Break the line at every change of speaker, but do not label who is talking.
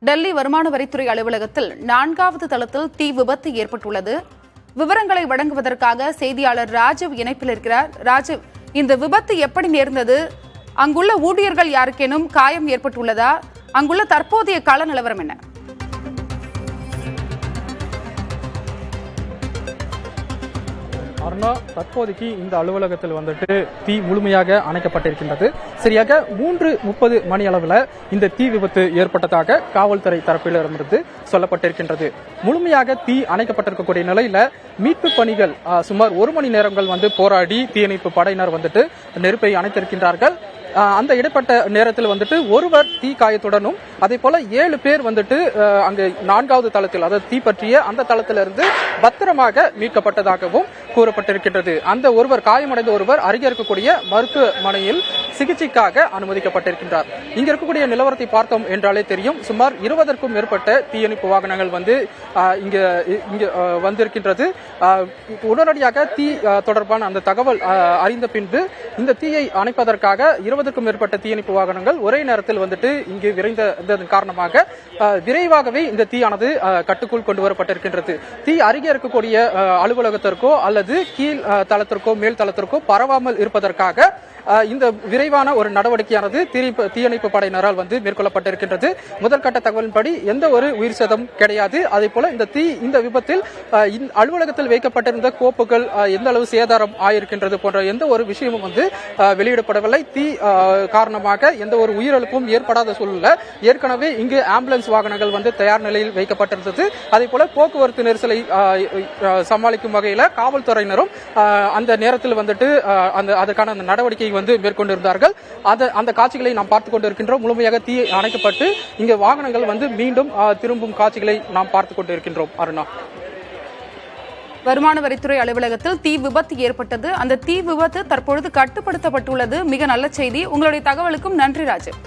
டெல்லி வருமான வரித்துறை அலுவலகத்தில் 4வது தளத்தில் தீ விபத்து ஏற்பட்டுள்ளது. விவரங்களை வழங்குவதற்காக செய்தியாளர் ராஜீவ் இணைப்பில் இருக்கிறார். ராஜீவ், இந்த விபத்து எப்படி நேர்ந்தது? அங்குள்ள ஊழியர்கள் யாருக்கேனும் காயம் ஏற்பட்டுள்ளதா? அங்குள்ள தற்போதைய கள நிலவரம் என்ன?
அருணா, தற்போதைக்கு இந்த அலுவலகத்தில் வந்துட்டு தீ முழுமையாக அணைக்கப்பட்டிருக்கின்றது. சரியாக 3:30 மணி அளவில் இந்த தீ விபத்து ஏற்பட்டதாக காவல்துறை தரப்பிலிருந்து சொல்லப்பட்டிருக்கின்றது. முழுமையாக தீ அணைக்கப்பட்டிருக்கக்கூடிய நிலையில மீட்பு பணிகள் சுமார் 1 மணி நேரங்கள் போராடி தீயணைப்பு படையினர் நெருப்பை அணைத்திருக்கின்றார்கள். அந்த இடைப்பட்ட நேரத்தில் ஒருவர் தீ காயத்துடனும் அதே போல 7 பேர் அங்கு 4வது தளத்தில், அதாவது தீ பற்றிய அந்த தளத்திலிருந்து பத்திரமாக மீட்கப்பட்டதாகவும் கூறப்பட்டிருக்கின்றது. அந்த ஒருவர், காயமடைந்த ஒருவர் அருகே இருக்கக்கூடிய மருத்துவமனையில் சிகிச்சைக்காக அனுமதிக்கப்பட்டிருக்கின்றார். இங்க இருக்கக்கூடிய நிலவரத்தை பார்த்தோம் என்றாலே தெரியும். சுமார் 20க்கும் மேற்பட்ட தீயணைப்பு வாகனங்கள் இங்க வந்திருக்கின்றது. உடனடியாக தீ தொடர்பான அந்த தகவல் அறிந்த பின்பு இந்த தீயை அணைப்பதற்காக 20க்கும் மேற்பட்ட தீயணைப்பு வாகனங்கள் ஒரே நேரத்தில் இங்கு விரைந்ததன் காரணமாக விரைவாகவே இந்த தீயானது கட்டுக்குள் கொண்டு வரப்பட்டிருக்கின்றது. தீ அருகே இருக்கக்கூடிய அலுவலகத்திற்கோ அல்லது கீழ் தளத்திற்கோ மேல் தளத்திற்கோ பரவாமல் இருப்பதற்காக இந்த விரைவான ஒரு நடவடிக்கையானது தீயணைப்பு படையினரால் மேற்கொள்ளப்பட்டிருக்கின்றது. முதற்கட்ட தகவலின்படி எந்த ஒரு உயிர் சேதம் கிடையாது. அதே போல இந்த விபத்தில் அலுவலகத்தில் வைக்கப்பட்டிருந்த கோப்புகள் எந்த அளவு சேதாரம் ஆயிருக்கின்றது போன்ற எந்த ஒரு விஷயமும் வெளியிடப்படவில்லை. தீ காரணமாக எந்த ஒரு உயிரிழப்பும் ஏற்படாத சூழல்ல ஏற்கனவே இங்கு ஆம்புலன்ஸ் வாகனங்கள் தயார் நிலையில் வைக்கப்பட்டிருந்தது. அதே போல போக்குவரத்து நெரிசலை சமாளிக்கும் வகையில் காவல்துறையினரும் அந்த நேரத்தில் அதற்கான அந்த நடவடிக்கை மேற்கொண்டிருந்தார்கள். அந்த காட்சிகளை நாம் பார்த்துக் கொண்டிருக்கின்றோம். முழுமையாக தீ அணைக்கப்பட்டு இங்க வாகனங்கள் மீண்டும் திரும்பும் காட்சிகளை நாம் பார்த்துக் கொண்டிருக்கின்றோம். அருணா,
வருமான வரித்துறை அலுவலகத்தில் தீ விபத்து ஏற்பட்டது. அந்த தீ விபத்து தற்பொழுது கட்டுப்படுத்தப்பட்டுள்ளது. மிக நல்ல செய்தி. உங்களுடைய தகவலுக்கும் நன்றி ராஜீவ்.